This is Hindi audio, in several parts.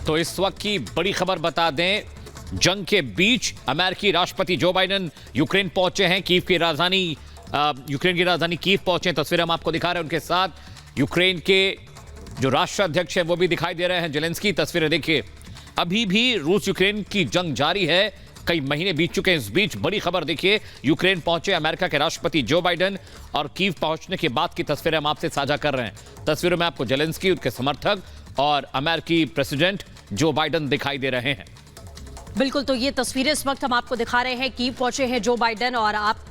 तो इस वक्त की बड़ी खबर बता दें, जंग के बीच अमेरिकी राष्ट्रपति जो बाइडेन यूक्रेन पहुंचे हैं। यूक्रेन की राजधानी कीव पहुंचे। तस्वीरें हम आपको दिखा रहे हैं। उनके साथ यूक्रेन के जो राष्ट्राध्यक्ष हैं वो भी दिखाई दे रहे हैं, जेलेंस्की। तस्वीरें देखिए, अभी भी रूस यूक्रेन की जंग जारी है। कई महीने बीत चुके हैं। इस बीच बड़ी खबर देखिए, यूक्रेन पहुंचे अमेरिका के राष्ट्रपति जो बाइडेन और कीव पहुंचने के बाद की तस्वीरें हम आपसे साझा कर रहे हैं। तस्वीरों में आपको जेलेंस्की, उनके समर्थक और अमेरिकी प्रेसिडेंट जो बाइडेन दिखाई दे रहे हैं। बिल्कुल, तो ये तस्वीरें इस वक्त हम आपको दिखा रहे हैं। कीव पहुंचे हैं जो बाइडेन और आप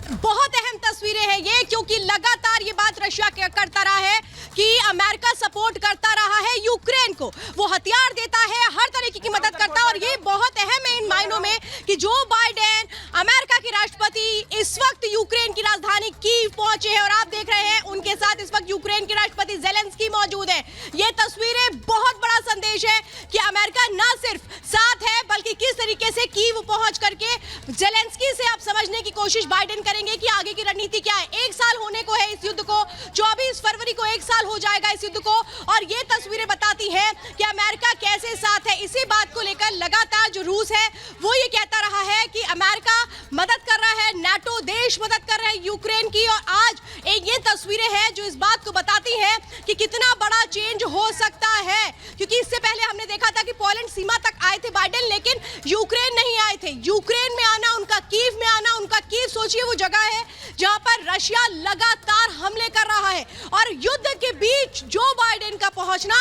बहुत अहम तस्वीरें हैं ये, क्योंकि लगातार ये बात रशिया करता रहा है कि अमेरिका सपोर्ट करता रहा है यूक्रेन को, वो हथियार देता है, हर तरीके की मदद करता है। और ये बहुत अहम है इन मायनों में कि जो बाइडेन अमेरिका के राष्ट्रपति इस वक्त यूक्रेन की राजधानी कीव पहुंचे हैं और आप देख रहे हैं उनके साथ इस वक्त यूक्रेन के राष्ट्रपति जेलेंस्की मौजूद है। ये तस्वीरें बहुत बड़ा संदेश है कि अमेरिका न सिर्फ साथ है बल्कि किस तरीके से कीव पहुंच करके जेलेंस्की से आप समझने की कोशिश बाइडेन करेंगे कि आगे की रणनीति क्या है। 1 साल होने को है इस युद्ध को, 24 फरवरी को 1 साल हो जाएगा इस युद्ध को। और ये तस्वीरें बताती हैं कि अमेरिका कैसे साथ है। इसी बात को लेकर लगातार जो रूस है वो ये कहता रहा है कि अमेरिका मदद कर रहा है, नाटो देश मदद कर रहे हैं यूक्रेन की। और आज ये तस्वीरें हैं जो इस बात को बताती हैं कि कितना बड़ा चेंज हो सकता है। क्योंकि इससे पहले हमने देखा था कि पोलैंड सीमा तक आए थे बाइडेन, लेकिन यूक्रेन नहीं आए थे। यूक्रेन में आना, उनका कीव में आना, उनका कीव सोचिए वो जगह है जहां पर रशिया लगातार हमले कर रहा है। और युद्ध के बीच जो बाइडेन का पहुंचना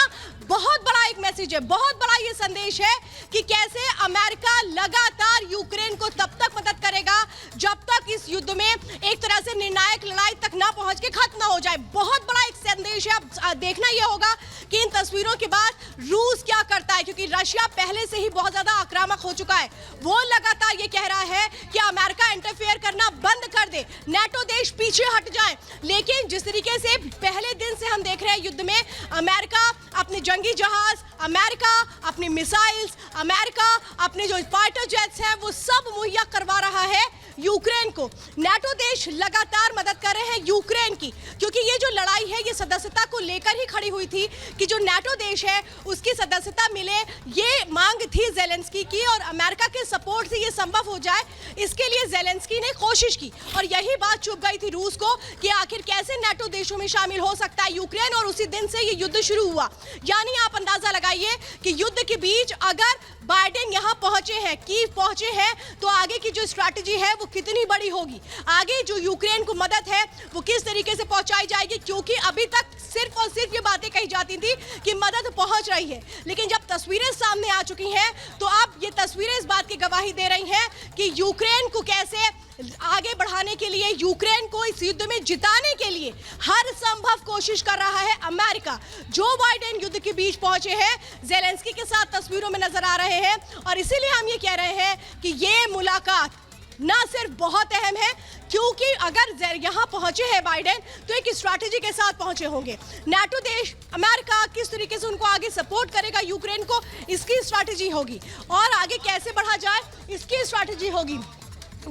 बहुत बड़ा एक मैसेज है, बहुत बड़ा ये संदेश है कि कैसे अमेरिका लगातार यूक्रेन को तब तक मदद करेगा जब तक इस युद्ध में एक तरह से निर्णायक लड़ाई तक ना पहुंच के खत्म ना हो जाए। बहुत बड़ा एक संदेश है। अब देखना यह होगा कि इन तस्वीरों के बाद रूस क्या करता है, क्योंकि रशिया पहले से ही बहुत ज्यादा आक्रामक हो चुका है। वो लगातार ये कह रहा है कि अमेरिका इंटरफेयर करना बंद कर दे, नाटो देश पीछे हट जाए। लेकिन जिस तरीके से पहले दिन से हम देख रहे हैं युद्ध में, अमेरिका अपने जंगी जहाज, अमेरिका अपनी मिसाइल्स, अमेरिका अपने जो फाइटर जेट्स हैं वो सब मुहैया करवा रहा है यूक्रेन को। नाटो देश लगातार मदद कर रहे हैं यूक्रेन की, क्योंकि ये जो लड़ाई है ये सदस्यता को लेकर ही खड़ी हुई थी कि जो नाटो देश है उसकी सदस्यता मिले। ये मांग थी जेलेंस्की की और अमेरिका के सपोर्ट से ये संभव हो जाए, इसके लिए जेलेंस्की ने कोशिश की। और यही बात चुभ गई थी रूस को कि आखिर कैसे नाटो देशों में शामिल हो सकता है यूक्रेन। और उसी दिन से ये युद्ध शुरू हुआ। यानी आप अंदाजा लगाइए कि युद्ध के बीच अगर बाइडेन यहां पहुंचे हैं, कीव पहुंचे हैं, तो आगे की जो स्ट्रैटेजी है वो कितनी बड़ी होगी। आगे जो यूक्रेन को मदद है वो किस तरीके से पहुंचाई जाएगी, क्योंकि अभी तक सिर्फ और सिर्फ ये बातें कही जाती थी कि मदद पहुंच रही है। लेकिन जब तस्वीरें सामने आ चुकी हैं तो अब ये तस्वीरें इस बात की गवाही दे रही हैं कि यूक्रेन को कैसे आगे बढ़ाने के लिए, यूक्रेन को इस युद्ध में जिताने के लिए हर संभव कोशिश कर रहा है अमेरिका। जो बाइडेन युद्ध के बीच पहुंचे हैं, जेलेंस्की के साथ तस्वीरों में नजर आ रहे हैं। और इसीलिए हम ये कह रहे हैं कि ये मुलाकात ना सिर्फ बहुत अहम है, क्योंकि अगर यहां पहुंचे हैं बाइडेन तो एक स्ट्रैटेजी के साथ पहुंचे होंगे। नाटो देश, अमेरिका किस तरीके से उनको आगे सपोर्ट करेगा यूक्रेन को, इसकी स्ट्रैटेजी होगी। और आगे कैसे बढ़ा जाए इसकी स्ट्रैटेजी होगी।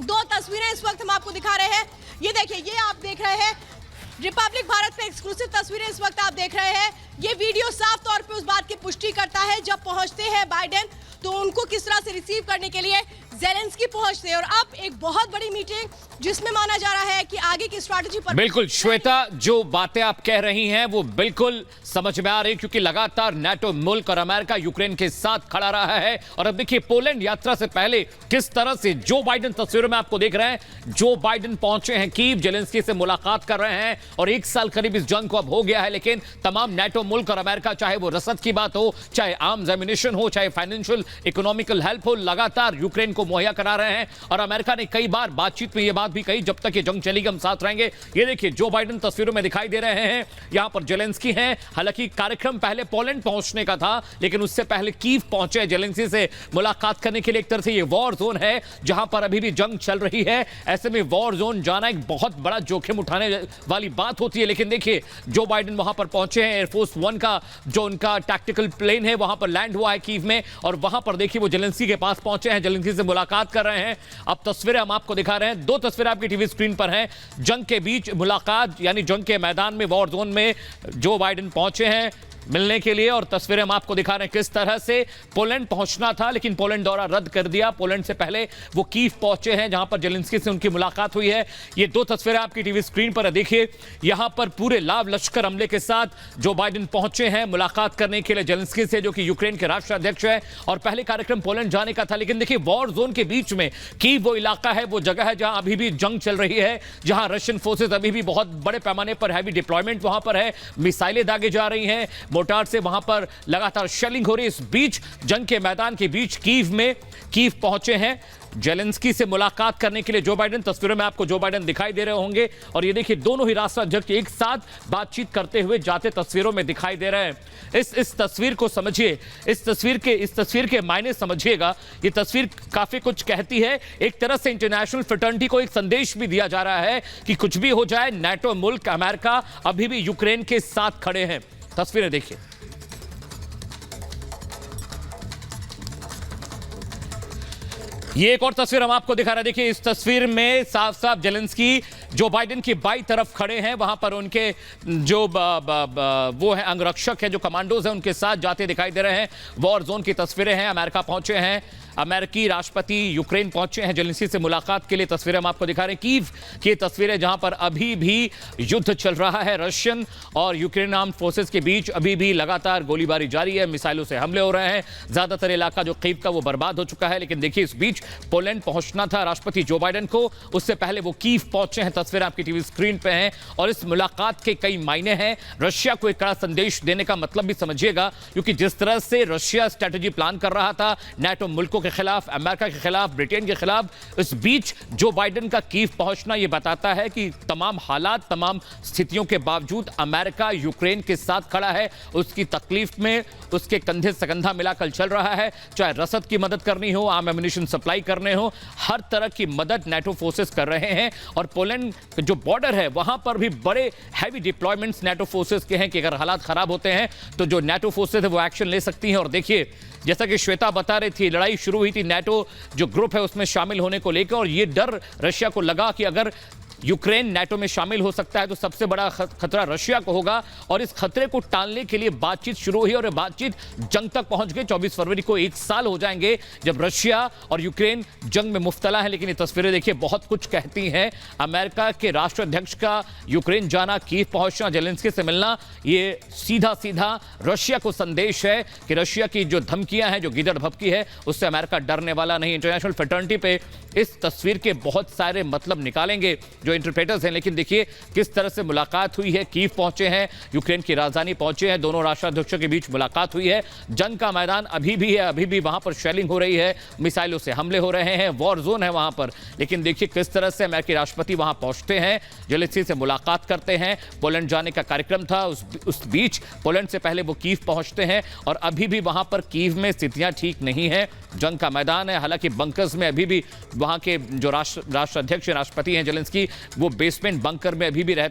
2 तस्वीरें इस वक्त हम आपको दिखा रहे हैं। ये देखिए, ये आप देख रहे हैं रिपब्लिक भारत पे एक्सक्लूसिव तस्वीरें इस वक्त आप देख रहे हैं। ये वीडियो साफ तौर पे उस बात की पुष्टि करता है जब पहुंचते हैं बाइडेन तो उनको किस तरह से रिसीव करने के लिए जेलेंस्की पहुंचते हैं। और अब एक बहुत बड़ी मीटिंग जिसमें माना जा रहा है कि आगे की स्ट्रैटेजी पर। बिल्कुल श्वेता, जो बातें आप कह रही हैं वो बिल्कुल समझ में आ रही, क्योंकि लगातार नाटो मुल्क और अमेरिका यूक्रेन के साथ खड़ा रहा है। और अब देखिए, पोलैंड यात्रा से पहले किस तरह से जो बाइडेन, तस्वीरों में आपको देख रहे हैं, जो बाइडेन पहुंचे हैं कीव, जेलेंस्की से मुलाकात कर रहे हैं। और 1 साल करीब इस जंग को अब हो गया है, लेकिन तमाम नाटो मुल्क और अमेरिका, चाहे वो रसद की बात हो, चाहे आर्म्स एम्युनिशन हो, चाहे फाइनेंशियल इकोनॉमिकल हेल्प हो, लगातार यूक्रेन को मुहैया करा रहे हैं। और अमेरिका ने कई बार बातचीत में यह बात भी कही, जब तक ये जंग चलेगी हम साथ रहेंगे। ये देखिए, जो बाइडेन तस्वीरों में दिखाई दे रहे हैं, यहां पर जेलेंस्की हैं। हालांकि कार्यक्रम पहले पोलैंड पहुंचने का था, लेकिन उससे पहले कीव पहुंचे जेलेंस्की से मुलाकात करने के लिए। एक तरह से ये वॉर जोन है जहां पर अभी भी जंग चल रही है। ऐसे में वॉर जोन जाना एक बहुत बड़ा जोखिम उठाने वाली बात होती है। लेकिन देखिए, जो बाइडेन वहां पर पहुंचे हैं, एयरफोर्स 1 का जो उनका टैक्टिकल प्लेन है वहां पर लैंड हुआ है कीव में। और वहां पर देखिए, वो जेलेंस्की के पास पहुंचे हैं, जेलेंस्की से मुलाकात कर रहे हैं। अब तस्वीरें हम आपको दिखा रहे हैं। 2 तस्वीरें आपकी टीवी स्क्रीन पर हैं। जंग के बीच मुलाकात, यानी जंग के मैदान में, वॉर जोन में जो बाइडेन पहुंचे हैं। मिलने के लिए। और तस्वीरें हम आपको दिखा रहे हैं किस तरह से पोलैंड पहुंचना था, लेकिन पोलैंड दौरा रद्द कर दिया। पोलैंड से पहले वो कीव पहुंचे हैं, जहां पर जेलेंस्की से उनकी मुलाकात हुई है। ये दो तस्वीरें आपकी टीवी स्क्रीन पर है, देखिए। यहां पर पूरे लाव लश्कर अमले के साथ जो बाइडेन पहुंचे हैं मुलाकात करने के लिए जेलेंस्की से, जो कि यूक्रेन के राष्ट्राध्यक्ष है। और पहले कार्यक्रम पोलैंड जाने का था, लेकिन देखिए वॉर जोन के बीच में कीव वो इलाका है, वो जगह है जहां अभी भी जंग चल रही है, जहां रशियन फोर्सेस अभी भी बहुत बड़े पैमाने पर हैवी डिप्लॉयमेंट वहां पर है, मिसाइलें दागे जा रही हैं, मोर्टार से वहां पर लगातार शेलिंग हो रही है। इस बीच जंग के मैदान के बीच कीव पहुंचे हैं जेलेंस्की से मुलाकात करने के लिए जो बाइडेन। तस्वीरों में आपको जो बाइडेन दिखाई दे रहे होंगे, और ये देखिए दोनों ही राष्ट्राध्यक्ष एक साथ बातचीत करते हुए जाते तस्वीरों में दिखाई दे रहे हैं। इस तस्वीर को समझिए, इस तस्वीर के मायने समझिएगा। ये तस्वीर काफी कुछ कहती है। एक तरह से इंटरनेशनल फ्रेटर्निटी को एक संदेश भी दिया जा रहा है कि कुछ भी हो जाए, नाटो मुल्क अमेरिका अभी भी यूक्रेन के साथ खड़े हैं। तस्वीरें देखिए। ये एक और तस्वीर हम आपको दिखा रहे हैं, देखिए। इस तस्वीर में साफ साफ जेलेंस्की जो बाइडेन की बाई तरफ खड़े हैं, वहां पर उनके जो वो है अंगरक्षक है, जो कमांडोज हैं, उनके साथ जाते दिखाई दे रहे हैं। वॉर जोन की तस्वीरें हैं। अमेरिका पहुंचे हैं, अमेरिकी राष्ट्रपति यूक्रेन पहुंचे हैं जेलेंस्की से मुलाकात के लिए। तस्वीरें हम आपको दिखा रहे हैं कीव की तस्वीरें, जहां पर अभी भी युद्ध चल रहा है। रशियन और यूक्रेन आर्म्ड फोर्सेस के बीच अभी भी लगातार गोलीबारी जारी है, मिसाइलों से हमले हो रहे हैं। ज्यादातर इलाका जो कीव का वो बर्बाद हो चुका है। लेकिन देखिए इस बीच पोलैंड पहुंचना था राष्ट्रपति जो बाइडेन को, उससे पहले वो कीव पहुंचे हैं। तस्वीरें आपकी टीवी स्क्रीन पे हैं। और इस मुलाकात के कई मायने हैं। रशिया को एक कड़ा संदेश देने का मतलब भी समझिएगा, क्योंकि जिस तरह से रशिया स्ट्रेटेजी प्लान कर रहा था नाटो मुल्कों के खिलाफ, अमेरिका के खिलाफ, ब्रिटेन के खिलाफ, इस बीच जो बाइडेन का कीव पहुंचना यह बताता है कि तमाम हालात, तमाम स्थितियों के बावजूद अमेरिका यूक्रेन के साथ खड़ा है। उसकी तकलीफ में उसके कंधे से कंधा मिलाकर चल रहा है। चाहे रसद की मदद करनी हो, आर्म एम्युनिशन सप्लाई करने हो, हर तरह की मदद नाटो फोर्सेस कर रहे हैं। और पोलैंड जो बॉर्डर है वहां पर भी बड़े हैवी डिप्लॉयमेंट्स नाटो फोर्सेस के हैं कि अगर हालात खराब होते हैं तो जो नाटो फोर्सेस है वो एक्शन ले सकती हैं। और देखिए जैसा कि श्वेता बता रही थी, लड़ाई शुरू हुई थी नाटो जो ग्रुप है उसमें शामिल होने को लेकर, और ये डर रशिया को लगा कि अगर यूक्रेन नाटो में शामिल हो सकता है तो सबसे बड़ा खतरा रशिया को होगा। और इस खतरे को टालने के लिए बातचीत शुरू हुई और बातचीत जंग तक पहुंच गई। 24 फरवरी को 1 साल हो जाएंगे जब रशिया और यूक्रेन जंग में मुब्तला है। लेकिन ये तस्वीरें देखिए बहुत कुछ कहती हैं। अमेरिका के राष्ट्राध्यक्ष का यूक्रेन जाना, कीव पहुंचना, जेलेंस्की से मिलना, ये सीधा सीधा रशिया को संदेश है कि रशिया की जो धमकियां हैं, जो गिदड़ भपकी है, उससे अमेरिका डरने वाला नहीं। इंटरनेशनल फ्रेटर्निटी पे इस तस्वीर के बहुत सारे मतलब निकालेंगे जो इंटरप्रेटर्स हैं। लेकिन देखिए किस तरह से मुलाकात हुई है। कीव पहुंचे हैं, यूक्रेन की राजधानी पहुंचे हैं, दोनों राष्ट्राध्यक्षों के बीच मुलाकात हुई है। जंग का मैदान अभी भी है, अभी भी वहां पर शेलिंग हो रही है, मिसाइलों से हमले हो रहे हैं, वॉर जोन है वहां पर। लेकिन देखिए किस तरह से अमेरिकी राष्ट्रपति वहां पहुंचते हैं, जेलेंस्की से मुलाकात करते हैं। पोलैंड जाने का कार्यक्रम था, उस बीच पोलैंड से पहले वो कीव पहुंचते हैं। और अभी भी वहां पर कीव में स्थितियां ठीक नहीं है, जंग का मैदान है। हालांकि बंकर्स में अभी भी वहां के जो राष्ट्राध्यक्ष राष्ट्रपति हैं जेलेंस्की, वो बेसमेंट बंकर में अभी भी रहते